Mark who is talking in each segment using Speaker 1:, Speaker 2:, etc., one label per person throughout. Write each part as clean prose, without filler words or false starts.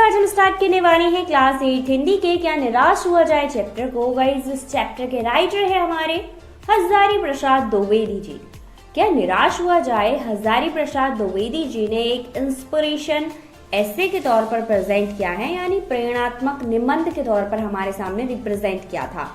Speaker 1: आज हम स्टार्ट करने वाले हैं क्लास 8 हिंदी के क्या निराश हुआ जाए चैप्टर को। गाइस इस चैप्टर के राइटर है हमारे हजारी प्रसाद द्विवेदी जी। क्या निराश हुआ जाए हजारी प्रसाद द्विवेदी जी ने एक इंस्पिरेशन ऐसे के तौर पर प्रेजेंट किया है, यानी प्रेरणात्मक निबंध के तौर पर हमारे सामने रिप्रेजेंट किया था।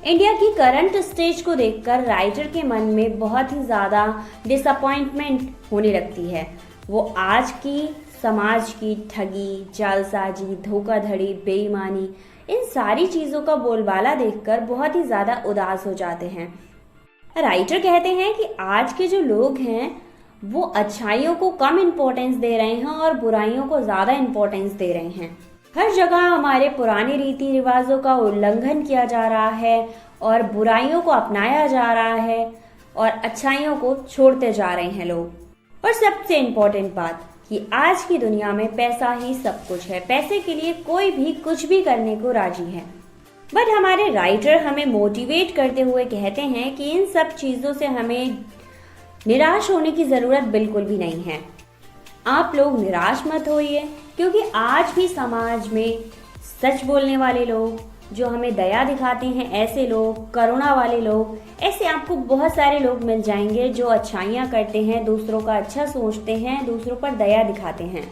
Speaker 1: इंडिया की करंट स्टेज को देखकर राइटर के मन में बहुत ही ज्यादा डिसअपॉइंटमेंट होने लगती है। वो आज की समाज की ठगी, जालसाजी, धोखाधड़ी, बेईमानी, इन सारी चीजों का बोलबाला देखकर बहुत ही ज्यादा उदास हो जाते हैं। राइटर कहते हैं कि आज के जो लोग हैं वो अच्छाइयों को कम इम्पोर्टेंस दे रहे हैं और बुराइयों को ज्यादा इम्पोर्टेंस दे रहे हैं। हर जगह हमारे पुराने रीति रिवाजों का उल्लंघन किया जा रहा है और बुराइयों को अपनाया जा रहा है और अच्छाइयों को छोड़ते जा रहे हैं लोग। और सबसे इम्पोर्टेंट बात कि आज की दुनिया में पैसा ही सब कुछ है, पैसे के लिए कोई भी कुछ भी करने को राजी है। बट हमारे राइटर हमें मोटिवेट करते हुए कहते हैं कि इन सब चीजों से हमें निराश होने की जरूरत बिल्कुल भी नहीं है। आप लोग निराश मत होइए, क्योंकि आज भी समाज में सच बोलने वाले लोग, जो हमें दया दिखाते हैं, ऐसे लोग, करुणा वाले लोग, ऐसे आपको बहुत सारे लोग मिल जाएंगे जो अच्छाइयाँ करते हैं, दूसरों का अच्छा सोचते हैं, दूसरों पर दया दिखाते हैं।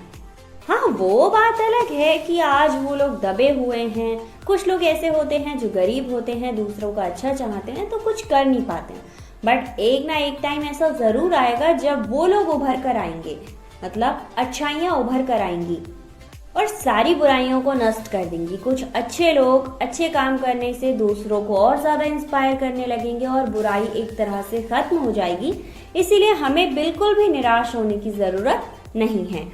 Speaker 1: हाँ, वो बात अलग है कि आज वो लोग दबे हुए हैं। कुछ लोग ऐसे होते हैं जो गरीब होते हैं, दूसरों का अच्छा चाहते हैं तो कुछ कर नहीं पाते हैं। बट एक ना एक टाइम ऐसा जरूर आएगा जब वो लोग उभर कर आएंगे, मतलब अच्छाइयाँ उभर कर आएंगी और सारी बुराइयों को नष्ट कर देंगी। कुछ अच्छे लोग अच्छे काम करने से दूसरों को और ज्यादा इंस्पायर करने लगेंगे और बुराई एक तरह से खत्म हो जाएगी। इसीलिए हमें बिल्कुल भी निराश होने की जरूरत नहीं है।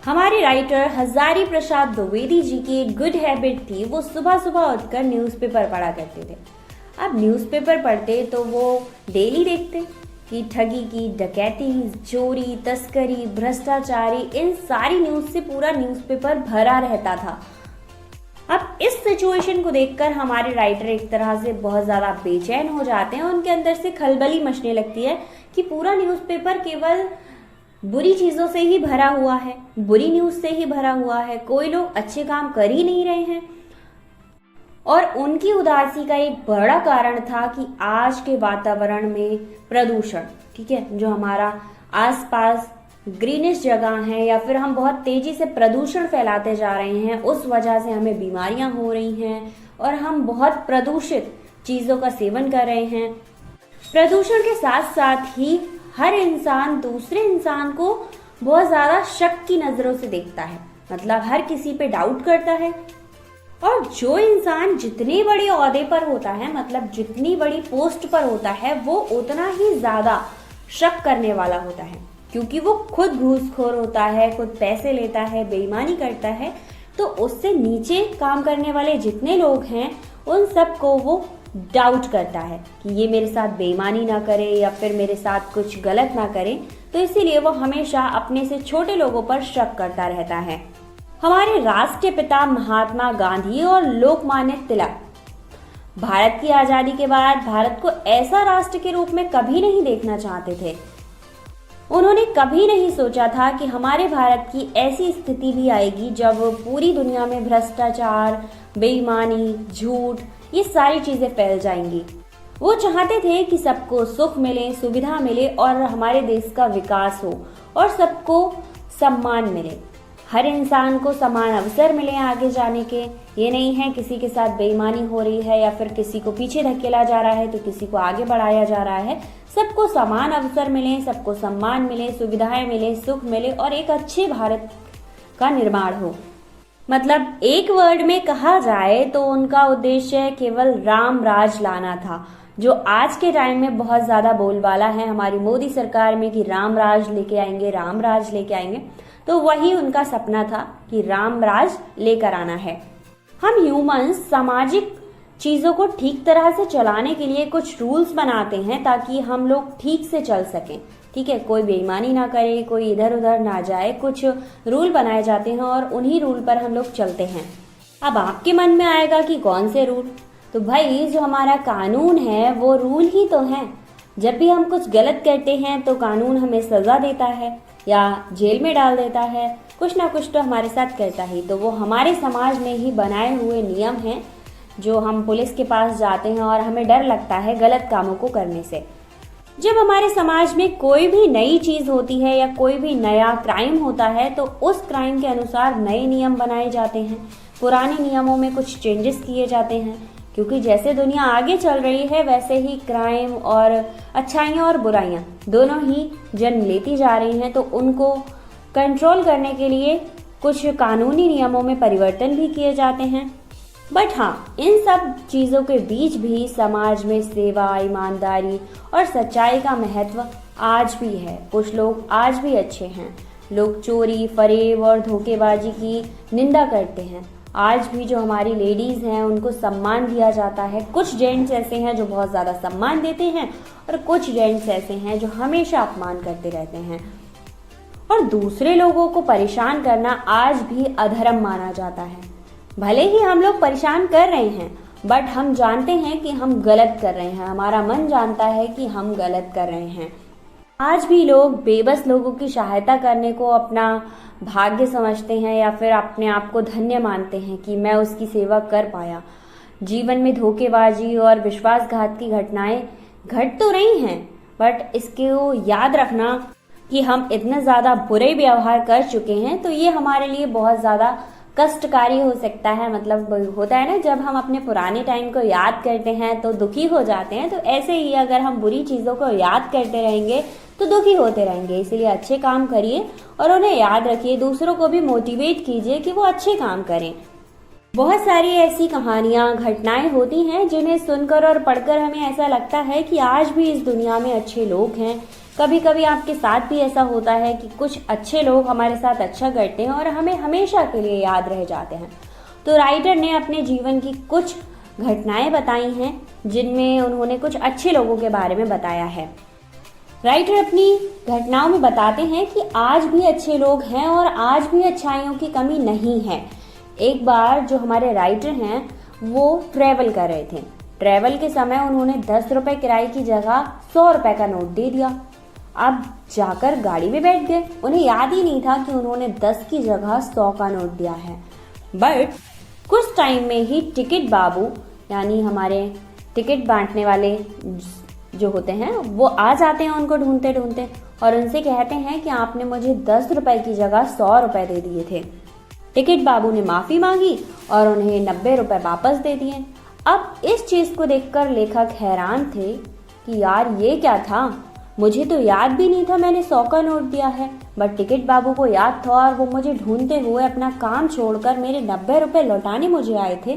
Speaker 1: हमारे राइटर हजारी प्रसाद द्विवेदी जी की एक गुड हैबिट थी, वो सुबह सुबह उठकर न्यूज़पेपर पढ़ा करते थे। अब न्यूज़पेपर पढ़ते तो वो डेली देखते कि ठगी की, डकैती, चोरी, तस्करी, भ्रष्टाचारी, इन सारी न्यूज से पूरा न्यूज़पेपर भरा रहता था। अब इस सिचुएशन को देखकर हमारे राइटर एक तरह से बहुत ज्यादा बेचैन हो जाते हैं। उनके अंदर से खलबली मचने लगती है कि पूरा न्यूज़पेपर केवल बुरी चीजों से ही भरा हुआ है, बुरी न्यूज से ही भरा हुआ है, कोई लोग अच्छे काम कर ही नहीं रहे हैं। और उनकी उदासी का एक बड़ा कारण था कि आज के वातावरण में प्रदूषण, ठीक है, जो हमारा आसपास ग्रीनिश जगह है या फिर हम बहुत तेजी से प्रदूषण फैलाते जा रहे हैं, उस वजह से हमें बीमारियां हो रही हैं और हम बहुत प्रदूषित चीजों का सेवन कर रहे हैं। प्रदूषण के साथ साथ ही हर इंसान दूसरे इंसान को बहुत ज्यादा शक की नजरों से देखता है, मतलब हर किसी पे डाउट करता है। और जो इंसान जितने बड़े ओहदे पर होता है, मतलब जितनी बड़ी पोस्ट पर होता है, वो उतना ही ज्यादा शक करने वाला होता है, क्योंकि वो खुद घूसखोर होता है, खुद पैसे लेता है, बेईमानी करता है। तो उससे नीचे काम करने वाले जितने लोग हैं उन सबको वो डाउट करता है कि ये मेरे साथ बेईमानी ना करे या फिर मेरे साथ कुछ गलत ना करे। तो इसीलिए वो हमेशा अपने से छोटे लोगों पर शक करता रहता है। हमारे राष्ट्रीय पिता महात्मा गांधी और लोकमान्य तिलक भारत की आजादी के बाद भारत को ऐसा राष्ट्र के रूप में कभी नहीं देखना चाहते थे। उन्होंने कभी नहीं सोचा था कि हमारे भारत की ऐसी स्थिति भी आएगी जब पूरी दुनिया में भ्रष्टाचार, बेईमानी, झूठ, ये सारी चीजें फैल जाएंगी। वो चाहते थे कि सबको सुख मिले, सुविधा मिले और हमारे देश का विकास हो और सबको सम्मान मिले, हर इंसान को समान अवसर मिले आगे जाने के। ये नहीं है किसी के साथ बेईमानी हो रही है या फिर किसी को पीछे धकेला जा रहा है तो किसी को आगे बढ़ाया जा रहा है। सबको समान अवसर मिले, सबको सम्मान मिले, सुविधाएं मिले, सुख मिले और एक अच्छे भारत का निर्माण हो। मतलब एक वर्ड में कहा जाए तो उनका उद्देश्य केवल राम राज लाना था, जो आज के टाइम में बहुत ज्यादा बोलबाला है हमारी मोदी सरकार में कि राम राज लेके आएंगे, राम राज लेके आएंगे। तो वही उनका सपना था कि राम राज लेकर आना है। हम ह्यूमंस सामाजिक चीजों को ठीक तरह से चलाने के लिए कुछ रूल्स बनाते हैं ताकि हम लोग ठीक से चल सकें, ठीक है, कोई बेईमानी ना करे, कोई इधर उधर ना जाए। कुछ रूल बनाए जाते हैं और उन्हीं रूल पर हम लोग चलते हैं। अब आपके मन में आएगा कि कौन से रूल? तो भाई जो हमारा कानून है वो रूल ही तो है। जब भी हम कुछ गलत करते हैं तो कानून हमें सजा देता है या जेल में डाल देता है। कुछ ना कुछ तो हमारे साथ करता ही। तो वो हमारे समाज में ही बनाए हुए नियम हैं जो हम पुलिस के पास जाते हैं और हमें डर लगता है गलत कामों को करने से। जब हमारे समाज में कोई भी नई चीज होती है या कोई भी नया क्राइम होता है तो उस क्राइम के अनुसार नए नियम बनाए जाते हैं, पुराने नियमों में कुछ चेंजेस किए जाते हैं, क्योंकि जैसे दुनिया आगे चल रही है वैसे ही क्राइम और अच्छाइयाँ और बुराइयाँ दोनों ही जन्म लेती जा रही हैं। तो उनको कंट्रोल करने के लिए कुछ कानूनी नियमों में परिवर्तन भी किए जाते हैं। बट हाँ, इन सब चीज़ों के बीच भी समाज में सेवा, ईमानदारी और सच्चाई का महत्व आज भी है। कुछ लोग आज भी अच्छे हैं। लोग चोरी, फरेब और धोखेबाजी की निंदा करते हैं। आज भी जो हमारी लेडीज़ हैं उनको सम्मान दिया जाता है। कुछ जेंट्स ऐसे हैं जो बहुत ज़्यादा सम्मान देते हैं और कुछ जेंट्स ऐसे हैं जो हमेशा अपमान करते रहते हैं। और दूसरे लोगों को परेशान करना आज भी अधर्म माना जाता है। भले ही हम लोग परेशान कर रहे हैं बट हम जानते हैं कि हम गलत कर रहे हैं, हमारा मन जानता है कि हम गलत कर रहे हैं। आज भी लोग बेबस लोगों की सहायता करने को अपना भाग्य समझते हैं या फिर अपने आप को धन्य मानते हैं कि मैं उसकी सेवा कर पाया। जीवन में धोखेबाजी और विश्वासघात की घटनाएं घट तो रही हैं बट इसको याद रखना कि हम इतना ज़्यादा बुरे व्यवहार कर चुके हैं तो ये हमारे लिए बहुत ज़्यादा कष्टकारी हो सकता है। मतलब होता है ना, जब हम अपने पुराने टाइम को याद करते हैं तो दुखी हो जाते हैं, तो ऐसे ही अगर हम बुरी चीज़ों को याद करते रहेंगे तो दुखी होते रहेंगे। इसीलिए अच्छे काम करिए और उन्हें याद रखिए, दूसरों को भी मोटिवेट कीजिए कि वो अच्छे काम करें। बहुत सारी ऐसी कहानियाँ, घटनाएं होती हैं जिन्हें सुनकर और पढ़कर हमें ऐसा लगता है कि आज भी इस दुनिया में अच्छे लोग हैं। कभी कभी आपके साथ भी ऐसा होता है कि कुछ अच्छे लोग हमारे साथ अच्छा करते हैं और हमें हमेशा के लिए याद रह जाते हैं। तो राइटर ने अपने जीवन की कुछ घटनाएं बताई हैं जिनमें उन्होंने कुछ अच्छे लोगों के बारे में बताया है। राइटर अपनी घटनाओं में बताते हैं कि आज भी अच्छे लोग हैं और आज भी अच्छाइयों की कमी नहीं है। एक बार जो हमारे राइटर हैं वो ट्रैवल कर रहे थे। ट्रैवल के समय उन्होंने 10 रुपए किराए की जगह 100 रुपए का नोट दे दिया। अब जाकर गाड़ी में बैठ गए। उन्हें याद ही नहीं था कि उन्होंने 10 की जगह 100 का नोट दिया है। बट कुछ टाइम में ही टिकट बाबू यानी हमारे टिकट बांटने वाले जो होते हैं वो आ जाते हैं उनको ढूंढते ढूंढते और उनसे कहते हैं कि आपने मुझे 10 रुपए की जगह 100 रुपए दे दिए थे। टिकट बाबू ने माफी मांगी और उन्हें 90 रुपए वापस दे दिए। अब इस चीज को देखकर लेखक हैरान थे कि यार ये क्या था, मुझे तो याद भी नहीं था मैंने 100 का नोट दिया है, बट टिकट बाबू को याद था और वो मुझे ढूंढते हुए अपना काम छोड़कर मेरे 90 रुपए लौटाने मुझे आए थे।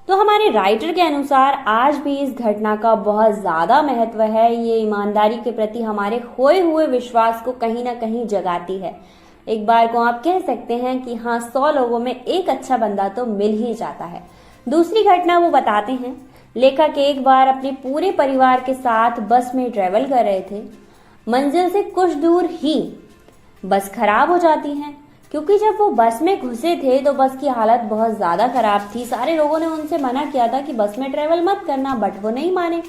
Speaker 1: तो हमारे राइटर के अनुसार आज भी इस घटना का बहुत ज्यादा महत्व है। ये ईमानदारी के प्रति हमारे खोए हुए विश्वास को कहीं ना कहीं जगाती है। एक बार को आप कह सकते हैं कि हाँ, 100 लोगों में एक अच्छा बंदा तो मिल ही जाता है। दूसरी घटना वो बताते हैं, लेखक एक बार अपने पूरे परिवार के साथ बस में ट्रेवल कर रहे थे। मंजिल से कुछ दूर ही बस खराब हो जाती है, क्योंकि जब वो बस में घुसे थे तो बस की हालत बहुत ज्यादा खराब थी। सारे लोगों ने उनसे मना किया था कि बस में ट्रेवल मत करना, बट वो नहीं माने।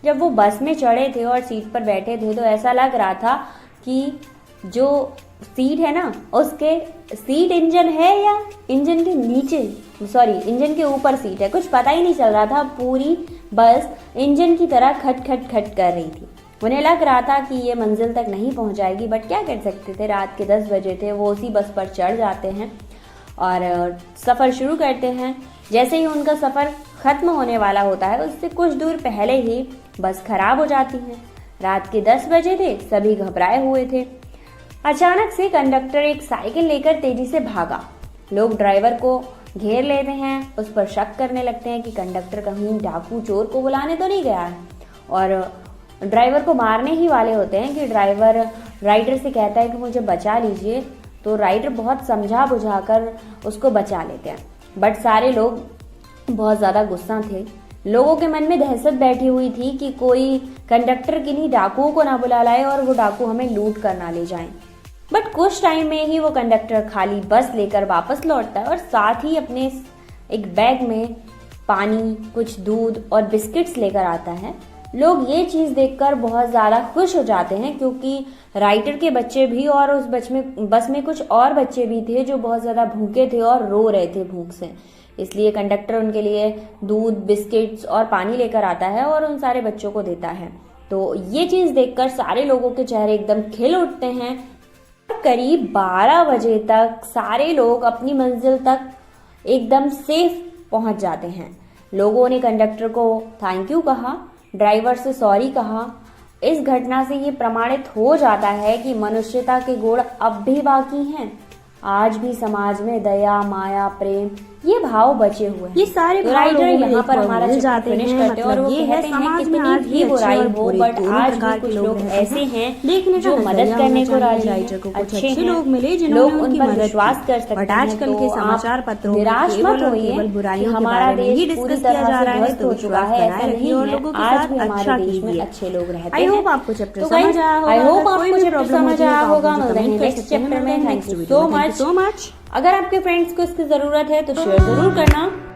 Speaker 1: जब वो बस में चढ़े थे और सीट पर बैठे थे तो ऐसा लग रहा था कि जो सीट है ना, उसके सीट इंजन है या इंजन के नीचे, सॉरी इंजन के ऊपर सीट है, कुछ पता ही नहीं चल रहा था। पूरी बस इंजन की तरह खट खट खट कर रही थी। उन्हें लग रहा था कि ये मंजिल तक नहीं पहुंच जाएगी, बट क्या कर सकते थे, रात के 10 बजे थे। वो उसी बस पर चढ़ जाते हैं और सफ़र शुरू करते हैं। जैसे ही उनका सफ़र ख़त्म होने वाला होता है उससे कुछ दूर पहले ही बस खराब हो जाती है। रात के 10 बजे थे, सभी घबराए हुए थे। अचानक से कंडक्टर एक साइकिल लेकर तेजी से भागा। लोग ड्राइवर को घेर लेते हैं, उस पर शक करने लगते हैं कि कंडक्टर कहीं डाकू चोर को बुलाने तो नहीं गया है, और ड्राइवर को मारने ही वाले होते हैं कि ड्राइवर राइडर से कहता है कि मुझे बचा लीजिए। तो राइडर बहुत समझा बुझाकर उसको बचा लेते हैं। बट सारे लोग बहुत ज़्यादा गुस्सा थे। लोगों के मन में दहशत बैठी हुई थी कि कोई कंडक्टर किन्हीं डाकुओं को ना बुला लाए और वो डाकू हमें लूट कर ना ले जाएं। बट कुछ टाइम में ही वो कंडक्टर खाली बस लेकर वापस लौटता है और साथ ही अपने एक बैग में पानी, कुछ दूध और बिस्किट्स लेकर आता है। लोग ये चीज देखकर बहुत ज्यादा खुश हो जाते हैं, क्योंकि राइटर के बच्चे भी और उस बस में कुछ और बच्चे भी थे जो बहुत ज्यादा भूखे थे और रो रहे थे भूख से। इसलिए कंडक्टर उनके लिए दूध, बिस्किट्स और पानी लेकर आता है और उन सारे बच्चों को देता है। तो ये चीज देखकर सारे लोगों के चेहरे एकदम खिल उठते हैं। करीब 12 बजे तक सारे लोग अपनी मंजिल तक एकदम सेफ पहुंच जाते हैं। लोगों ने कंडक्टर को थैंक यू कहा, ड्राइवर से सॉरी कहा। इस घटना से ये प्रमाणित हो जाता है कि मनुष्यता के गुण अब भी बाकी हैं। आज भी समाज में दया, माया, प्रेम ये भाव बचे हुए हैं।
Speaker 2: ये सारे
Speaker 1: तो राइटर यहाँ पर हमारा
Speaker 2: जाते
Speaker 1: फिनिश
Speaker 2: हैं,
Speaker 1: करते हैं और वो
Speaker 2: ये है
Speaker 1: कहते हैं
Speaker 2: समाज
Speaker 1: कितनी
Speaker 2: में आज
Speaker 1: भी बुराई हो, बट आज भी
Speaker 2: प्रकार
Speaker 1: कुछ
Speaker 2: के
Speaker 1: लोग ऐसे हैं
Speaker 2: देखने
Speaker 1: जो मदद करने को राजी हैं,
Speaker 2: राइटर को कुछ
Speaker 1: अच्छे
Speaker 2: अच्छे
Speaker 1: हैं,
Speaker 2: लोग मिले जिन्होंने
Speaker 1: लोग उन
Speaker 2: उनकी
Speaker 1: पर
Speaker 2: मदद
Speaker 1: विश्वास
Speaker 2: की।
Speaker 1: कर सकते
Speaker 2: बट
Speaker 1: हैं।
Speaker 2: आजकल
Speaker 1: तो
Speaker 2: के
Speaker 1: आप
Speaker 2: समाचार पत्रों में
Speaker 1: निराश
Speaker 2: केवल
Speaker 1: मत
Speaker 2: और
Speaker 1: होइए
Speaker 2: केवल
Speaker 1: कि
Speaker 2: बुराइयों के
Speaker 1: हमारा
Speaker 2: बारे में ही
Speaker 1: देश पूरी
Speaker 2: डिस्कस किया
Speaker 1: तरह
Speaker 2: जा
Speaker 1: से
Speaker 2: रहा है,
Speaker 1: ध्वस्त
Speaker 2: तो
Speaker 1: हो चुका
Speaker 2: विश्वास
Speaker 1: है,
Speaker 2: बनाए
Speaker 1: ऐसा
Speaker 2: रखिए
Speaker 1: नहीं
Speaker 2: और
Speaker 1: है।
Speaker 2: लोगों के
Speaker 1: आज
Speaker 2: साथ
Speaker 1: भी हमारे
Speaker 2: अच्छा
Speaker 1: देश में
Speaker 2: कीजिए।
Speaker 1: अच्छे लोग रहते
Speaker 2: आई
Speaker 1: हैं।
Speaker 2: होप आपको चैप्टर
Speaker 1: तो
Speaker 2: समझ आया होगा।
Speaker 1: आई होप
Speaker 2: कोई
Speaker 1: आपको
Speaker 2: भी
Speaker 1: चैप्टर
Speaker 2: प्रॉब्लम
Speaker 1: समझ आया होगा।
Speaker 2: मुझे
Speaker 1: मिलते हैं
Speaker 2: कमेंट कर
Speaker 1: नेक्स्ट
Speaker 2: सकते हैं।
Speaker 1: चैप्टर में। थैंक
Speaker 2: नेक्स्ट
Speaker 1: यू
Speaker 2: वीडियो में।
Speaker 1: So
Speaker 2: thank you
Speaker 1: much.
Speaker 2: So much.
Speaker 1: अगर आपके फ्रेंड्स को इसकी जरूरत है तो शेयर जरूर करना।